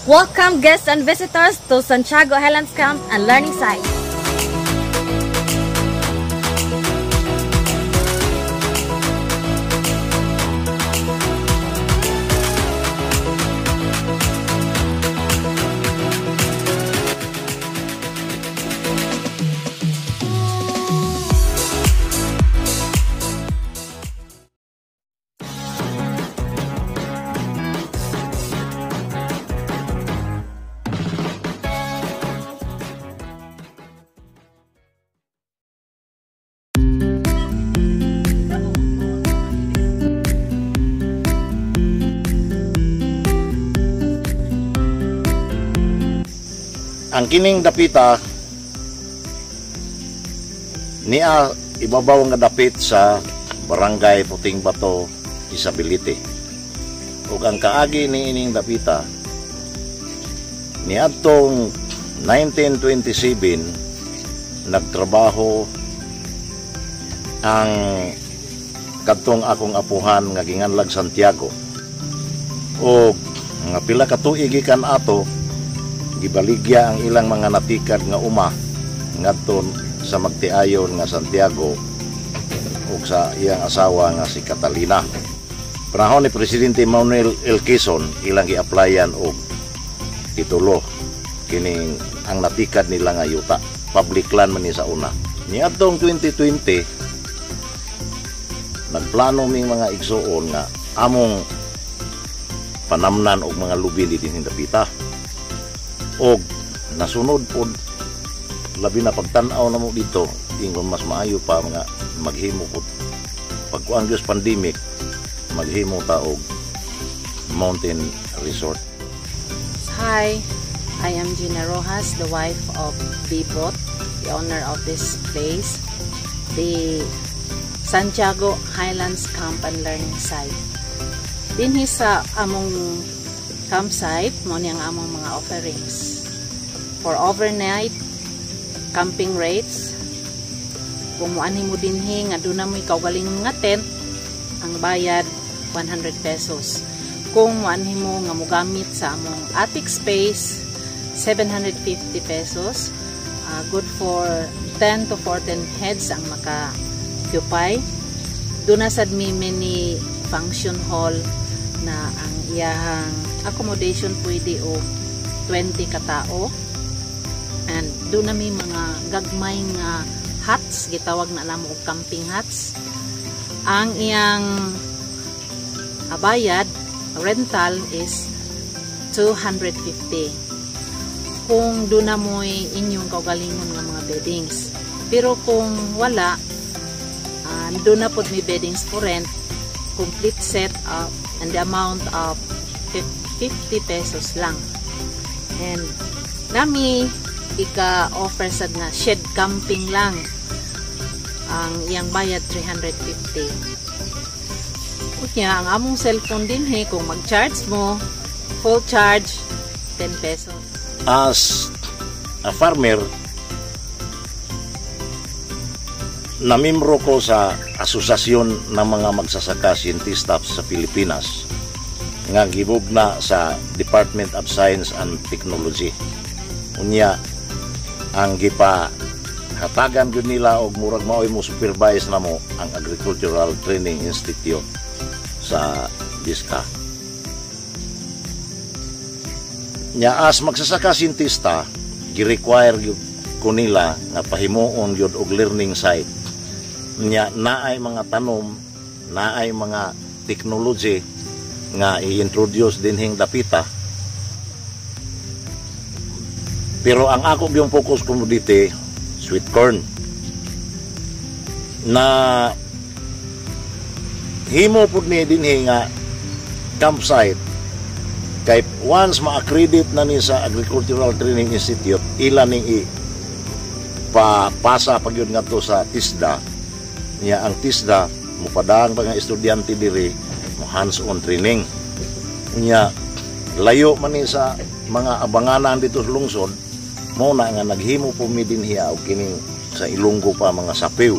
Welcome guests and visitors to Santiago Highlands Camp and Learning Site. Ang kining dapita niya ibabaw nga dapit sa Barangay Puting Bato, Isabelite. Ug ang kaagi ni ining dapita niadtong 1927 nagtrabaho ang kadtong akong apuhan nga ginganlag Santiago. O nga pila ka tuig gikan ato gibaligya ang ilang mga natikad nga uma ngadto sa magtiayon nga Santiago ug sa iyang asawa nga si Catalina. Panahon ni Presidente Manuel L. Quezon ilang gi-applyan og titulo kining ang natikad nila nga yuta. Public land man ni sa una. Niadtong 2020 nagplano ming mga igsuon nga among panamnan og mga lubi dinhi dapita. Og nasunod po labi na pagtanaw na mo dito ingon mas maayo pa mga maghimo po pagkuang Diyos pandemic maghimo ta og mountain resort. Hi, I am Gina Rojas, the wife of Bibot, the owner of this place, the Santiago Highlands Camp and Learning Site. Dinhi sa among campsite mo niyang among mga offerings for overnight camping rates. Kung muanhi mo dinhi nga doon na mo kaugaling nga tent, ang bayad 100 pesos. Kung muanhi mo nga mogamit sa among attic space, 750 pesos. Good for 10 to 14 heads ang maka-occupy. Doon na sad mi mini function hall na ang iyang accommodation pwede o 20 katao, and doon na may mga gagmay nga huts, gitawag na alam mo camping huts. Ang iyang bayad rental is 250 kung doon na mo inyong kaugalingon nga mga beddings. Pero kung wala, doon na po may beddings for rent, complete set up and the amount of 50 pesos lang. And nami ika-offer sad nga shed camping lang. Ang iyang bayad 350. Unya ang among cellphone din kung mag-charge mo, full charge 10 pesos. As a farmer, namembro ko sa asosasyon ng mga magsasaka scientista sa Pilipinas nga gibugna sa Department of Science and Technology. Unya ang hatagan gyud nila og murag maoy mo supervise namo ang Agricultural Training Institute sa Disca. Nya as magsasaka scientista, gi-require ko nila nga pahimuon gyud og learning site. Nya naay mga tanom, naay mga technology nga i-introduce dinhing dapita. Pero ang ako yung focus commodity, sweet corn. Na himo pud ni dinhi nga campsite kay once ma-accredit na ni sa Agricultural Training Institute, ila ning papasa pag yun nga to sa TISDA. Niya ang TISDA mupadang mga estudyante diri hands-on training. Nya layo man ni sa mga abanganan dito sa lungsod, mo na nga naghimo po mi dinhiya og kining sa Ilonggo pa mga sapiw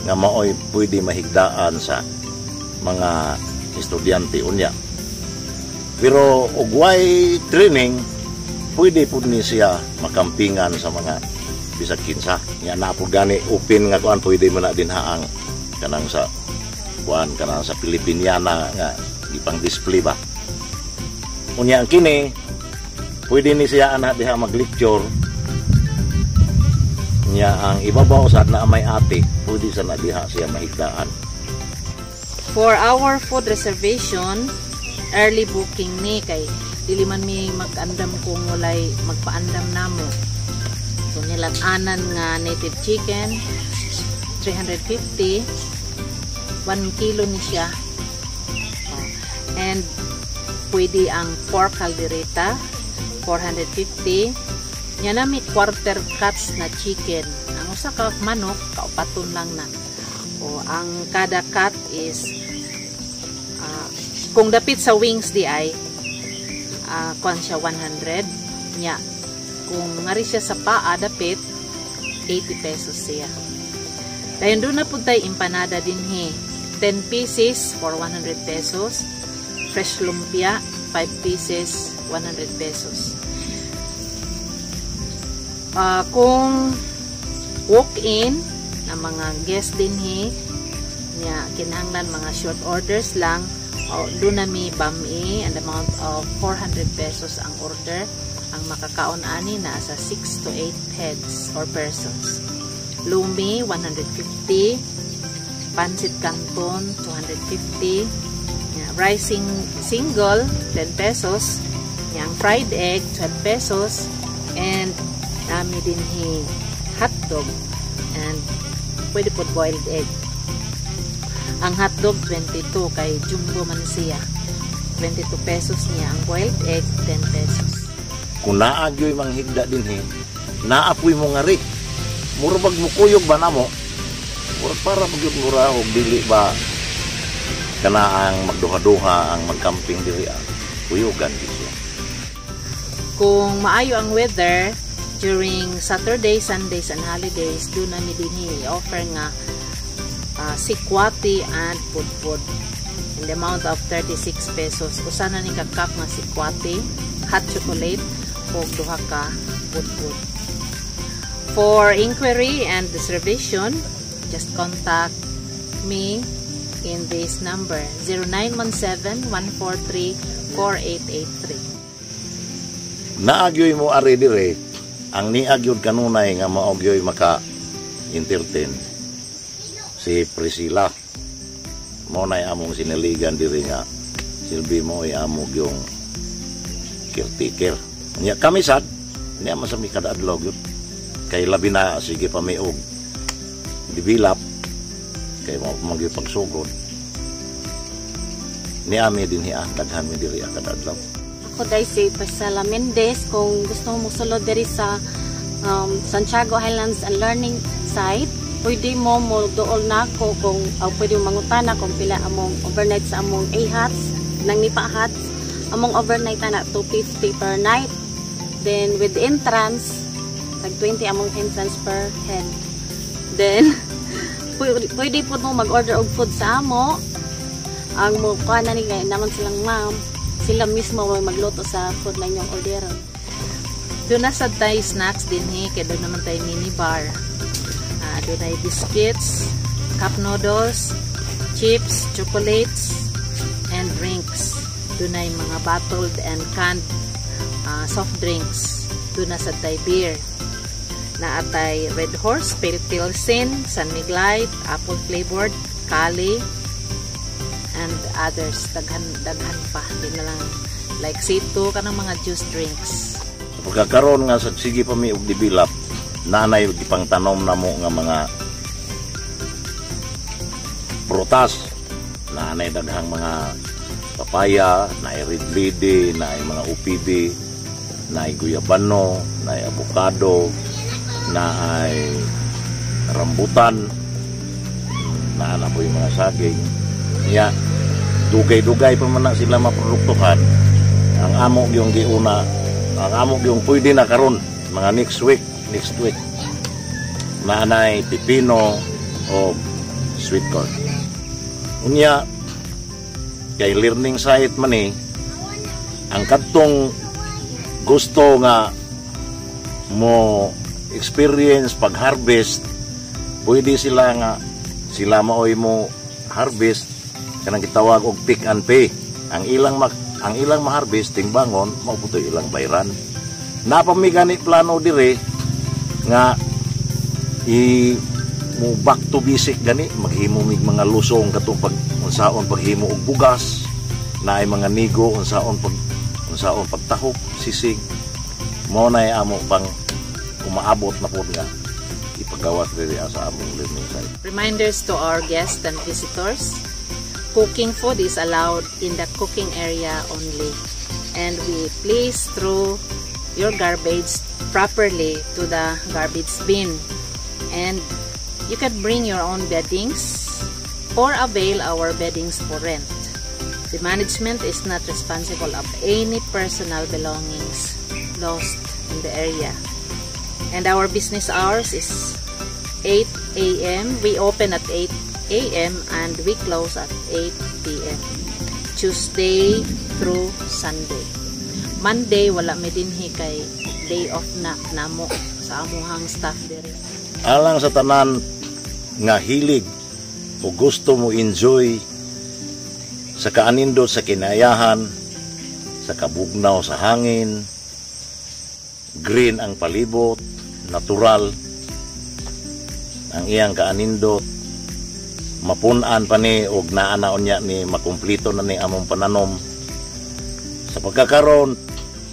nga maoy pwede mahigdaan sa mga estudyante unya. Pero ug way training pwede po ni siya makampingan sa mga bisag kinsa. Nya na po gani open nga kuan pwede mo na din haang kanang sa kuan kanang sa Pilipiniana nga ipang display ba. Unya ang kini pwede ni siya ana diha mag-lecture. Nya ang ibabaw sad na may ate pwede sa na diha siya mahigdaan. For our food reservation, early booking ni kay dili man mi mag-andam kung walay magpaandam namo. So nilatanan nga native chicken 350, 1 kilo ni siya. And pwede ang pork caldereta 450. Nya nami quarter cuts na chicken. Ang usa ka manok kaupaton lang na. O ang kada cut is kung dapit sa wings di ay kuan siya 100 nya. Kung ngari siya sa paa dapit 80 pesos siya. Dayon doon na po tayo empanada din 10 pieces for 100 pesos. Fresh lumpia 5 pieces 100 pesos. Kung walk-in na mga guest din niya kinahanglan mga short orders lang, doon na may bami and amount of 400 pesos ang order. Ang makakaon ani na sa 6 to 8 heads or persons. Lumi 150, pancit canton 250, rice single 10 pesos, yang fried egg 12 pesos, and nami din hotdog and pwede po boiled egg. Ang hotdog 22 kay jumbo man siya. 22 pesos niya ang boiled egg, 10 pesos. Kung naagyoy manghigda din naapoy mo nga rin. Murabag mo kuyog ba na mo? Murag para magyud mura o dili ba kana ang magduha-duha ang magcamping diri kuyogan di siya. Kung maayo ang weather during Saturday, Sundays and holidays, doon na din offer nga sikwati and pudpud in the amount of 36 pesos. Usa na ni kakap nga sikwati, hot chocolate o duha ka pudpud. For inquiry and reservation, just contact me in this number 0917-143-4883. Naagyoy mo ari dire ang niagyod kanunay nga maogyoy maka entertain si Priscilla mo na among sinaligan diri nga silbi mo ay amog yung caretaker niya kami sad niya masami kada adlaw gyud kay labi na sige pa may og develop kay mo magyo pagsugod ni ami din daghan mi diri kada adlaw. Ako dahil si Priscilla Mendez, kung gusto mo sulod diri sa Santiago Highlands and Learning Site, pwede mo dool na ko kung pwede mo mangutana kung pila among overnight sa among A-hats, nang nipa hats, among overnight na 250 per night. Then with the entrance, tag 20 among entrance per head. Then pwede po mo mag-order og food sa amo. Ang mo kuha na ni naman silang ma'am. Sila mismo magluto sa food na inyong orderon. Doon na sa tayo snacks din kaya doon naman tayo mini bar. Doon ay biscuits, cup noodles, chips, chocolates, and drinks. Doon ay mga bottled and canned soft drinks. Doon na sa tayo beer. Na atay Red Horse, Pale Pilsen, San Miguelite, apple flavored, Kali, and others, daghan pa din na lang like sito kanang mga juice drinks. Pagkakaroon nga sa sige pa mi og develop nanay gipang tanom na mo nga mga prutas nanay daghang mga papaya, naay red lady, naay mga UPB, naay guyabano, naay avocado, naay rambutan, naana po yung mga saging. Ya, dugay-dugay pa man na sila maproduktuhan. Ang amo yung giuna, ang amo yung pwede na karon mga next week naanay pipino o sweet corn. Unya kay learning site man ang kadtong gusto nga mo experience pag-harvest, pwede sila maoy mo harvest kanang gitawag og pick and pay. Ang ilang ma-harvest tingbangon mao putoy ilang bayran. Napami gani plano dire nga mo back to basic gani, maghimo mig mga lusong katong unsaon paghimo og bugas, naay mga nigo unsaon pagtahok sisig. Mao nay amo pang umaabot na pud nga ipagawas diri sa among learning site. Reminders to our guests and visitors: cooking food is allowed in the cooking area only, and we please throw your garbage properly to the garbage bin, and you can bring your own beddings or avail our beddings for rent. The management is not responsible of any personal belongings lost in the area. And our business hours is 8 a.m. We open at 8 a.m. and we close at 8 p.m. Tuesday through Sunday. Monday wala mi dinhi kay day off na namo sa amuhang staff diri. Alang sa tanan nga hilig o gusto mo enjoy sa kaanindot sa kinayahan, sa kabugnaw sa hangin, green ang palibot, natural ang iyang kaanindot, mapunan pa ni og naanaon niya ni makumplito na ni among pananom. Sa pagkakaroon,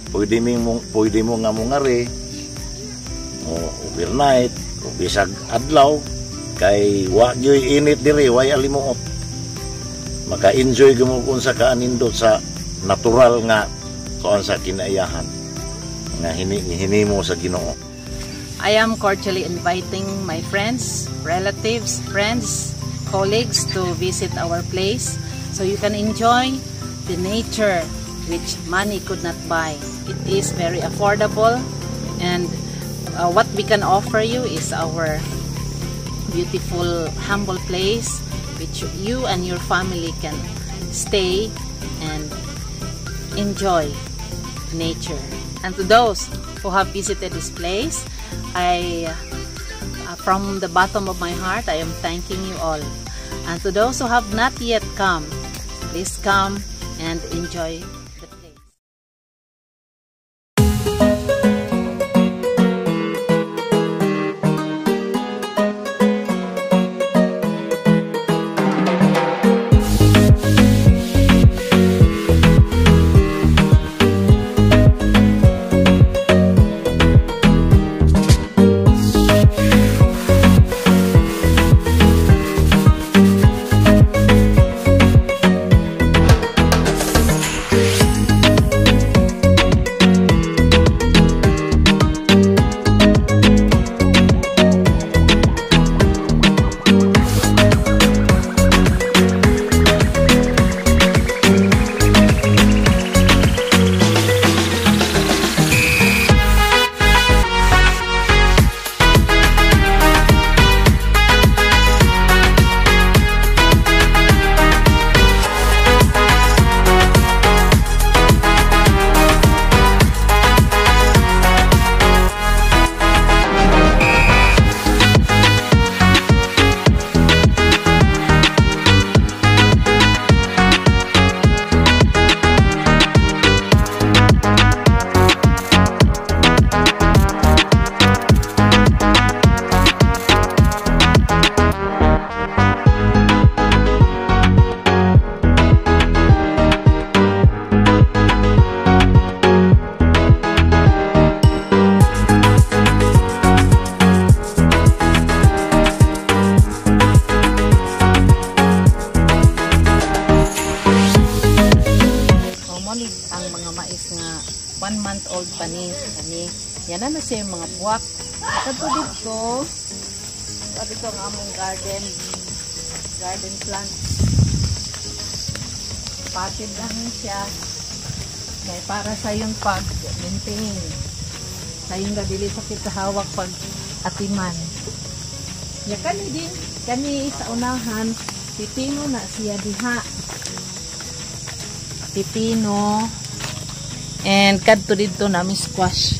pwede mo nga mungari o overnight o bisag adlaw kay wa gyoy init diri, way alimuot. Maka-enjoy gumukon sa kaanindot sa natural nga kuan sa kinaiyahan nga hinimo sa Ginoo. I am cordially inviting my friends, relatives, colleagues to visit our place so you can enjoy the nature which money could not buy. It is very affordable, and what we can offer you is our beautiful, humble place which you and your family can stay and enjoy nature. And to those who have visited this place, from the bottom of my heart, I am thanking you all. And to those who have not yet come, please come and enjoy the place. Ang mga mais nga 1-month-old pa ni yan na siya yung mga buwak. Katulad dito ang among garden plant. Patid lang siya may para sa yung pag-maintain, sa yung gadili sakit sa hawak pag atiman. Ya kani sa unahan pipino na siya diha. Pipino, And kadto dito nami squash.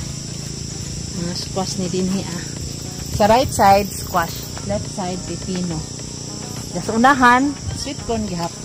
Mga squash ni dinhi Sa right side, squash. Left side, pipino. Sa unahan, sweet corn gihapon.